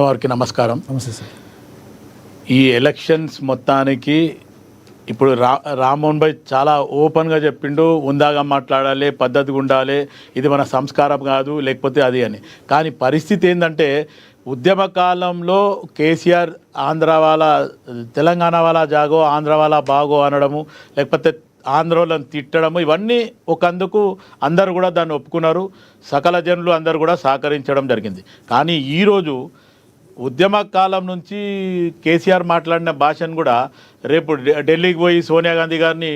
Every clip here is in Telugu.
వారికి నమస్కారం. నమస్తే సార్. ఈ ఎలక్షన్స్ మొత్తానికి ఇప్పుడు రామ్మోహన్ భాయ్ చాలా ఓపెన్గా చెప్పిండు, ఉందాగా మాట్లాడాలి, పద్ధతిగా ఉండాలి, ఇది మన సంస్కారం కాదు, లేకపోతే అది అని. కానీ పరిస్థితి ఏంటంటే ఉద్యమ కాలంలో కేసీఆర్ ఆంధ్ర వాళ్ళ తెలంగాణ వాళ్ళ జాగో ఆంధ్ర వాళ్ళ బాగో అనడము, లేకపోతే ఆంధ్రోళ్ళని తిట్టడము, ఇవన్నీ ఒకందుకు అందరూ కూడా దాన్ని ఒప్పుకున్నారు. సకల జనులు అందరూ కూడా సహకరించడం జరిగింది. కానీ ఈరోజు ఉద్యమ కాలం నుంచి కేసీఆర్ మాట్లాడిన భాషను కూడా రేపు ఢిల్లీకి పోయి సోనియా గాంధీ గారిని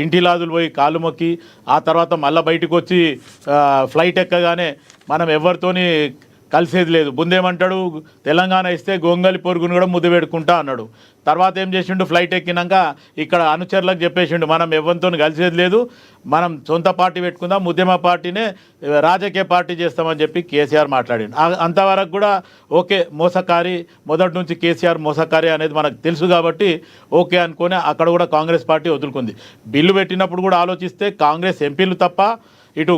ఇంటిలాదులు పోయి కాలు మొక్కి ఆ తర్వాత మళ్ళీ బయటకు వచ్చి ఫ్లైట్ ఎక్కగానే మనం ఎవరితోని కలిసేది లేదు. ముందేమంటాడు, తెలంగాణ ఇస్తే గొంగలి పొరుగును కూడా ముద్దు పెట్టుకుంటా అన్నాడు. తర్వాత ఏం చేసిండు, ఫ్లైట్ ఎక్కినాక ఇక్కడ అనుచరులకు చెప్పేసిండు, మనం ఎవరితో కలిసేది లేదు, మనం సొంత పార్టీ పెట్టుకుందాం, ఉద్యమ పార్టీనే రాజకీయ పార్టీ చేస్తామని చెప్పి కేసీఆర్ మాట్లాడిండు. అంతవరకు కూడా ఓకే, మోసకారి, మొదటి నుంచి కేసీఆర్ మోసకారి అనేది మనకు తెలుసు కాబట్టి ఓకే అనుకొని అక్కడ కూడా కాంగ్రెస్ పార్టీ వదులుకుంది. బిల్లు పెట్టినప్పుడు కూడా ఆలోచిస్తే కాంగ్రెస్ ఎంపీలు తప్ప, ఇటు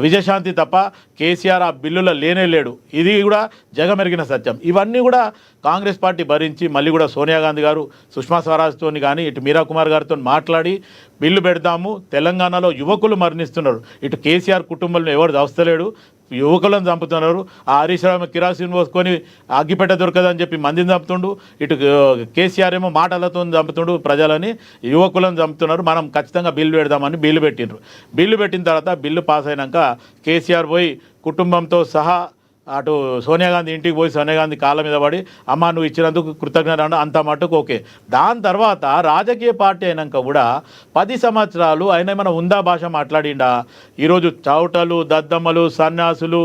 విజయశాంతి తప్ప కేసీఆర్ ఆ బిల్లులో లేనే లేడు. ఇది కూడా జగమెరిగిన సత్యం. ఇవన్నీ కూడా కాంగ్రెస్ పార్టీ భరించి మళ్ళీ కూడా సోనియా గాంధీ గారు సుష్మా స్వరాజ్తో కానీ ఇటు మీరా కుమార్ గారితో మాట్లాడి బిల్లు పెడదాము, తెలంగాణలో యువకులు మరణిస్తున్నారు, ఇటు కేసీఆర్ కుటుంబంలో ఎవరు దవస్తలేడు, యువకులను చంపుతున్నారు. ఆ హరీష్ రావు కిరాసిన్ పోసుకొని అగ్గిపెట్ట దొరకదని చెప్పి మందిని చంపుతుండు, ఇటు కేసీఆర్ ఏమో మాటలతో చంపుతుండు, ప్రజలని యువకులను చంపుతున్నారు. మనం ఖచ్చితంగా బిల్లు పెడదామని బిల్లు పెట్టిండ్రు. బిల్లు పెట్టిన తర్వాత బిల్లు పాస్ అయినాక కేసీఆర్ పోయి కుటుంబంతో సహా అటు సోనియా గాంధీ ఇంటికి పోయి సోనియా గాంధీ కాళ్ళ మీద పడి, అమ్మ నువ్వు ఇచ్చినందుకు కృతజ్ఞత అంత మటుకు ఓకే. దాని తర్వాత రాజకీయ పార్టీ అయినాక కూడా 10 సంవత్సరాలు ఆయన ఏమైనా ఉందా భాష మాట్లాడిండా? ఈరోజు చౌటలు, దద్దమ్మలు, సన్యాసులు,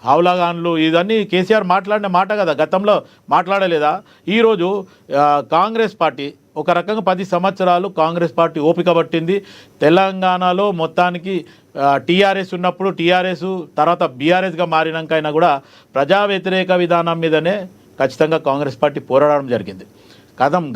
హౌలాగాన్లు, ఇవన్నీ కేసీఆర్ మాట్లాడిన మాట కదా, గతంలో మాట్లాడలేదా? ఈరోజు కాంగ్రెస్ పార్టీ ఒక రకంగా 10 సంవత్సరాలు కాంగ్రెస్ పార్టీ ఓపిక పట్టింది. తెలంగాణలో మొత్తానికి టీఆర్ఎస్ ఉన్నప్పుడు టీఆర్ఎస్ తర్వాత బీఆర్ఎస్గా మారినాక అయినా కూడా ప్రజా వ్యతిరేక విధానం మీదనే ఖచ్చితంగా కాంగ్రెస్ పార్టీ పోరాడడం జరిగింది.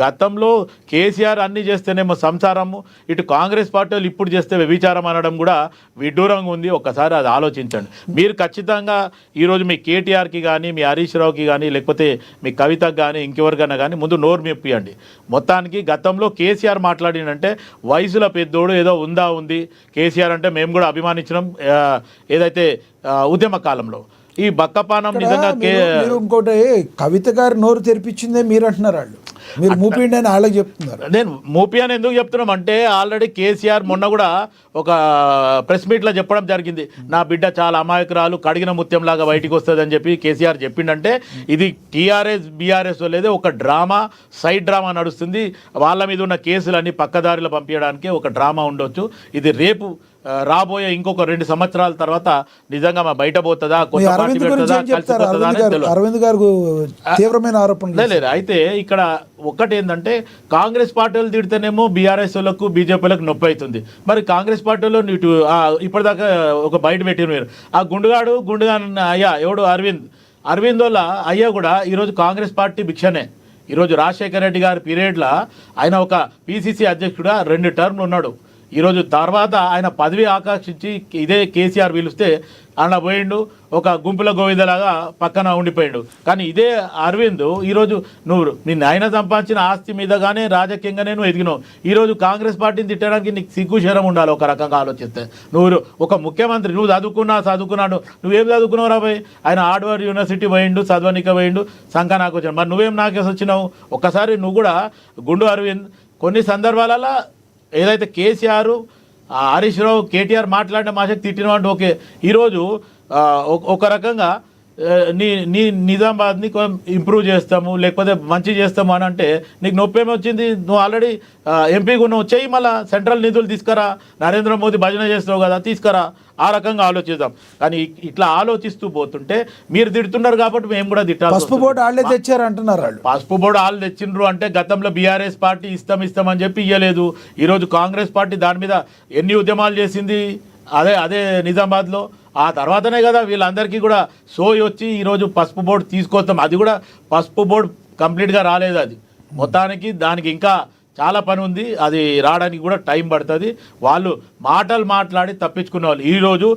గతంలో కేసీఆర్ అన్నీ చేస్తేనేమో సంసారము, ఇటు కాంగ్రెస్ పార్టీలు ఇప్పుడు చేస్తే వ్యభిచారం అనడం కూడా విడ్డూరంగా ఉంది. ఒక్కసారి అది ఆలోచించండి. మీరు ఖచ్చితంగా ఈరోజు మీ కేటీఆర్కి కానీ, మీ హరీష్ రావుకి కానీ, లేకపోతే మీ కవితకు కానీ, ఇంకెవరికైనా కానీ ముందు నోరు మెప్పియండి. మొత్తానికి గతంలో కేసీఆర్ మాట్లాడినంటే వయసులో పెద్దోడు, ఏదో ఉంది కేసీఆర్ అంటే మేము కూడా అభిమానించడం, ఏదైతే ఉద్యమ కాలంలో ఈ బక్కపానం నిజంగా ఇంకోటి కవిత గారు నోరు తెరిపించిందే మీరు అంటున్నారు, వాళ్ళు మీరు మూపిండి అని వాళ్ళకి చెప్తున్నారు. నేను మూపి అని ఎందుకు చెప్తున్నాం అంటే ఆల్రెడీ కేసీఆర్ మొన్న కూడా ఒక ప్రెస్ మీట్లో చెప్పడం జరిగింది, నా బిడ్డ చాలా అమాయకురాలు, కడిగిన ముత్యంలాగా బయటికి వస్తుంది అని చెప్పి కేసీఆర్ చెప్పిండంటే ఇది టీఆర్ఎస్ బీఆర్ఎస్ లేదే ఒక డ్రామా, సైడ్ డ్రామా నడుస్తుంది. వాళ్ళ మీద ఉన్న కేసులన్నీ పక్కదారిలో పంపించడానికి ఒక డ్రామా ఉండొచ్చు. ఇది రేపు రాబోయే ఇంకొక 2 సంవత్సరాల తర్వాత నిజంగా మా బయట పోతుందా, కొత్త పార్టీ పెడుతుందా, కలిసిపోతుందా అని తెలియదు. అరవింద్ గారు తీవ్రమైన ఆరోపణలు లేదు. అయితే ఇక్కడ ఒక్కటి ఏంటంటే కాంగ్రెస్ పార్టీలు తిడితేనేమో బీఆర్ఎస్ వాళ్ళకు బీజేపీలకు నొప్పి అవుతుంది. మరి కాంగ్రెస్ పార్టీలో ఇటు ఇప్పటిదాకా ఒక బయట పెట్టిన మీరు ఆ గుండుగా అయ్యా ఎవడు అరవింద్ వాళ్ళ అయ్యా కూడా ఈరోజు కాంగ్రెస్ పార్టీ భిక్షనే. ఈరోజు రాజశేఖర రెడ్డి గారి పీరియడ్లో ఆయన ఒక పిసిసి అధ్యక్షుడుగా 2 టర్మ్లు ఉన్నాడు. ఈరోజు తర్వాత ఆయన పదవి ఆకాంక్షించి ఇదే కేసీఆర్ పిలిస్తే అలా పోయిండు, ఒక గుంపుల గోవిందలాగా పక్కన ఉండిపోయిండు. కానీ ఇదే అరవింద్ ఈరోజు నిన్ను ఆయన సంపాదించిన ఆస్తి మీదగానే రాజకీయంగానే నువ్వు ఎదిగినావు. ఈరోజు కాంగ్రెస్ పార్టీని తిట్టడానికి నీకు సిగ్గుశరం ఉండాలి. ఒక రకంగా ఆలోచిస్తే నువ్వు ఒక ముఖ్యమంత్రి, నువ్వు చదువుకున్నాడు, నువ్వేం చదువుకున్నావు రాబోయ్? ఆయన హార్డ్వేర్ యూనివర్సిటీ పోయిండు, చదవనిక పోయిండు, సంఖ నాకు వచ్చాడు. మరి నువ్వేం నాకేసి వచ్చినావు? ఒక్కసారి నువ్వు కూడా గుండు అరవింద్ కొన్ని సందర్భాలలో ఏదైతే కేసీఆర్, హరీష్ రావు, కేటీఆర్ మాట్లాడిన మాషకు తిట్టిన అంటే ఓకే. ఈరోజు ఒక రకంగా నీ నిజామాబాద్ని ఇంప్రూవ్ చేస్తాము, లేకపోతే మంచి చేస్తాము అని అంటే నీకు నొప్పి ఏమొచ్చింది? నువ్వు ఆల్రెడీ ఎంపీగా ఉన్నావు, చెయ్యి, మళ్ళీ సెంట్రల్ నిధులు తీసుకురా, నరేంద్ర మోదీ భజన చేస్తావు కదా, తీసుకురా. ఆ రకంగా ఆలోచిద్దాం. కానీ ఇట్లా ఆలోచిస్తూ పోతుంటే మీరు తిడుతున్నారు కాబట్టి మేము కూడా తిట్టాలి. పసుపు బోర్డు వాళ్ళే తెచ్చారు అంటున్నారు. పసుపు బోర్డు వాళ్ళు తెచ్చిండ్రు అంటే గతంలో బీఆర్ఎస్ పార్టీ ఇస్తామని చెప్పి ఇవ్వలేదు. ఈరోజు కాంగ్రెస్ పార్టీ దాని మీద ఎన్ని ఉద్యమాలు చేసింది, అదే నిజామాబాద్లో. ఆ తర్వాతనే కదా వీళ్ళందరికీ కూడా సోయి వచ్చి ఈరోజు పసుపు బోర్డు తీసుకొస్తాం. అది కూడా పసుపు బోర్డు కంప్లీట్గా రాలేదు. అది మొత్తానికి దానికి ఇంకా చాలా పని ఉంది, అది రావడానికి కూడా టైం పడుతుంది. వాళ్ళు మాటలు మాట్లాడి తప్పించుకునే వాళ్ళు. ఈరోజు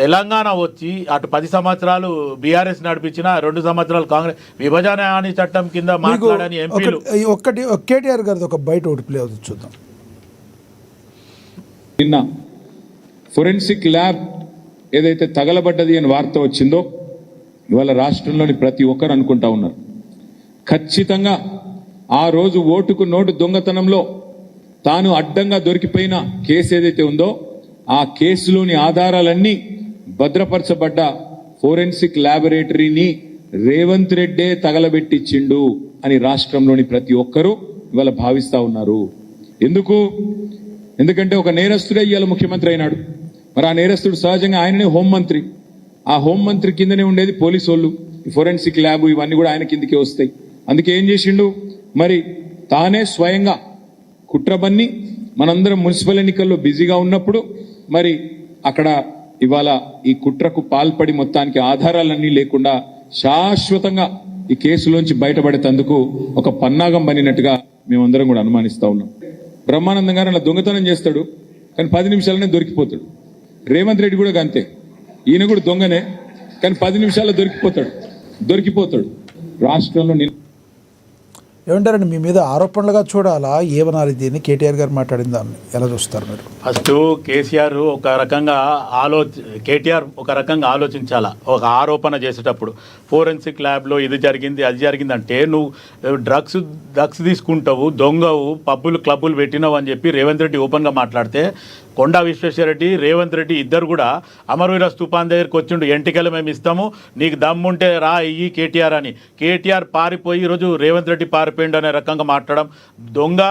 తెలంగాణ వచ్చి అటు 10 సంవత్సరాలు బీఆర్ఎస్ నడిపించిన 2 సంవత్సరాలు కాంగ్రెస్ విభజన హామీ చట్టం కింద మీకు మాట్లాడని ఎంపీలు ఒక్కటి కేటీఆర్ గారిది ఒక బయట ఒకటి ప్లే అవుతుంది చూద్దాం. నిన్న ఫోరెన్సిక్ ల్యాబ్ ఏదైతే తగలబడ్డది అని వార్త వచ్చిందో ఇవాళ రాష్ట్రంలోని ప్రతి ఒక్కరు అనుకుంటా ఉన్నారు ఖచ్చితంగా ఆ రోజు ఓటుకు నోటు దొంగతనంలో తాను అడ్డంగా దొరికిపోయిన కేసు ఏదైతే ఉందో ఆ కేసులోని ఆధారాలన్నీ భద్రపరచబడ్డ ఫోరెన్సిక్ ల్యాబొరేటరీని రేవంత్ రెడ్డే తగలబెట్టించిండు అని రాష్ట్రంలోని ప్రతి ఒక్కరూ ఇవాళ భావిస్తా ఉన్నారు. ఎందుకంటే ఒక నేరస్తుడే ఇవాళ ముఖ్యమంత్రి అయినాడు. మరి ఆ నేరస్తుడు సహజంగా ఆయననే హోంమంత్రి. ఆ హోంమంత్రి కిందనే ఉండేది పోలీసు వాళ్ళు. ఈ ఫోరెన్సిక్ ల్యాబ్ ఇవన్నీ కూడా ఆయన కిందకే వస్తాయి. అందుకే ఏం చేసిండు, మరి తానే స్వయంగా కుట్రబన్ని మనందరం మున్సిపల్ ఎన్నికల్లో బిజీగా ఉన్నప్పుడు మరి అక్కడ ఇవాళ ఈ కుట్రకు పాల్పడి మొత్తానికి ఆధారాలన్నీ లేకుండా శాశ్వతంగా ఈ కేసులోంచి బయటపడేందుకు ఒక పన్నాగం పనినట్టుగా మేమందరం కూడా అనుమానిస్తా ఉన్నాం. బ్రహ్మానందం గారు అలా దొంగతనం చేస్తాడు కానీ 10 నిమిషాలనే దొరికిపోతాడు. రేవంత్ రెడ్డి కూడా అంతే, ఈయన కూడా దొంగనే కానీ 10 నిమిషాల్లో దొరికిపోతాడు. రాష్ట్రంలో ఏమంటారండి, మీ మీద ఆరోపణలుగా చూడాలా ఏమనాలి దీన్ని? కేటీఆర్ గారు మాట్లాడిన దాన్ని ఎలా చూస్తారు మీరు? ఫస్ట్ కేటీఆర్ ఒక రకంగా ఆలోచించాలా. ఒక ఆరోపణ చేసేటప్పుడు ఫోరెన్సిక్ ల్యాబ్లో ఇది జరిగింది అది జరిగింది అంటే నువ్వు డ్రగ్స్ తీసుకుంటావు, దొంగవు, పబ్బులు క్లబ్బులు పెట్టినావు అని చెప్పి రేవంత్ రెడ్డి ఓపెన్గా మాట్లాడితే కొండా విశ్వేశ్వరరెడ్డి రేవంత్ రెడ్డి ఇద్దరు కూడా అమరవీర స్థూపాన్ దగ్గరికి వచ్చిండు, ఎంటికలు మేము ఇస్తాము, నీకు దమ్ముంటే రా ఇయ్యి కేటీఆర్ అని. కేటీఆర్ పారిపోయి ఈరోజు రేవంత్ రెడ్డి పారిపోయిండు అనే రకంగా మాట్లాడడం దొంగ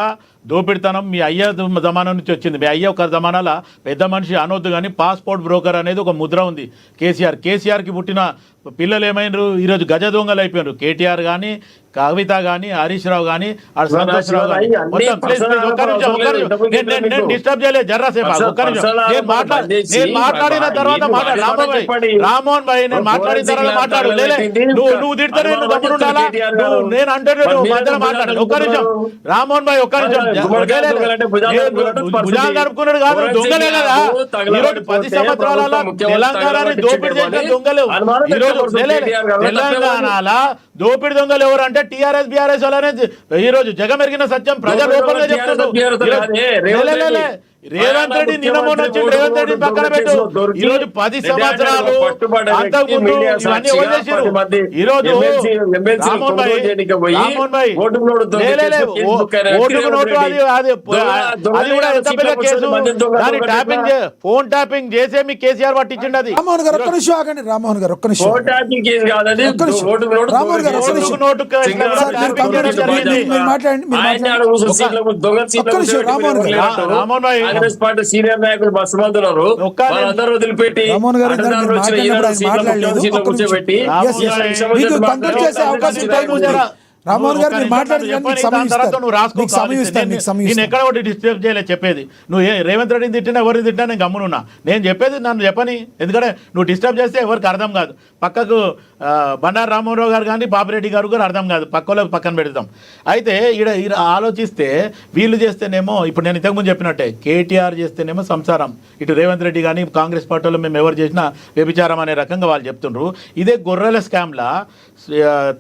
దోపిడితనం మీ అయ్య జమానా నుంచి వచ్చింది. మీ అయ్య ఒక జమానాల పెద్ద మనిషి అనొద్దు కానీ పాస్పోర్ట్ బ్రోకర్ అనేది ఒక ముద్ర ఉంది కేసీఆర్కి పుట్టిన పిల్లలు ఏమైనారు ఈరోజు గజ దొంగలు అయిపోయినారు. కేటీఆర్ కానీ కవిత కానీ హరీష్ రావు కానీ సంతోష్ రావు కానీ మొత్తం ప్లీజ్ ఒక్క నిమిషం నేను డిస్టర్బ్ చేయలేదు జర్రాసేపు ఒక్క నిమిషం. నేను మాట్లాడిన తర్వాత రామ్మోహన్ భాయ్ నేను మాట్లాడిన తర్వాత మాట్లాడు. నువ్వు తిడితే నేను గమనం ఉండాలా? నేను అంటే మధ్యలో మాట్లాడు. ఒక్క నిమిషం రామ్మోహన్ భాయ్ ఒక్క నిమిషం. భుజాలు జరుపుకున్నాడు కాదు, దొంగలే కదా ఈరోజు 10 సంవత్సరాల తెలంగాణని దోపిడీ చేసిన దొంగలు ఈరోజు తెలంగాణలో దోపిడి దొంగలు ఎవరు అంటే టీఆర్ఎస్ బీఆర్ఎస్ వాళ్ళనే ఈరోజు జగమెరిగిన సత్యం ప్రజలు ఓపెన్గా చెప్తున్నారు. రేవంత్ రెడ్డి నిన్నమోన వచ్చి రేవంత్ రెడ్డి పక్కన పెట్టు. ఈరోజు 10 సంవత్సరాలు అంతకుముందు ఇవన్నీ వదిలేసారు. ఈరోజు రామ్మోహన్ భాయ్ ఓటుకు నోటు అది కూడా ఎంత పెద్ద కేసు. దాన్ని ఫోన్ ట్యాపింగ్ చేసే మీ కేసీఆర్ పట్టించిండు. అది రామ్మోహన్ గారు ఒక్క నిమిషం ఆగండి. రామ్మోహన్ గారు ఒక్క నిమిషం. రామ్మోహన్ గారు ఒక్క నిమిషం. రామ్మోహన్ భాయ్ కాంగ్రెస్ పార్టీ సీనియర్ నాయకులు బస్సు మందున్నారు, అందరూ వదిలిపెట్టి కూర్చోబెట్టి రామ్మోహన్ గారు మీరు నేను ఎక్కడ ఒకటి డిస్టర్బ్ చేయలేదు చెప్పేది. నువ్వు రేవంత్ రెడ్డిని తిట్టినా ఎవరిని తిట్టినా నేను గమ్మునున్నా. నేను చెప్పేది నన్ను చెప్పని, ఎందుకంటే నువ్వు డిస్టర్బ్ చేస్తే ఎవరికి అర్థం కాదు. పక్కకు బండారు రామ్మోహన్ గారు కానీ బాపిరెడ్డి గారు కూడా అర్థం కాదు, పక్కలో పక్కన పెడతాం. అయితే ఈడ ఆలోచిస్తే వీళ్ళు చేస్తేనేమో ఇప్పుడు నేను ఇంతకుముందు చెప్పినట్టే కేటీఆర్ చేస్తేనేమో సంసారం, ఇటు రేవంత్ రెడ్డి కానీ కాంగ్రెస్ పార్టీలో మేము ఎవరు చేసినా వ్యభిచారం అనే రకంగా వాళ్ళు చెప్తుండ్రు. ఇదే గొర్రెల స్కామ్లా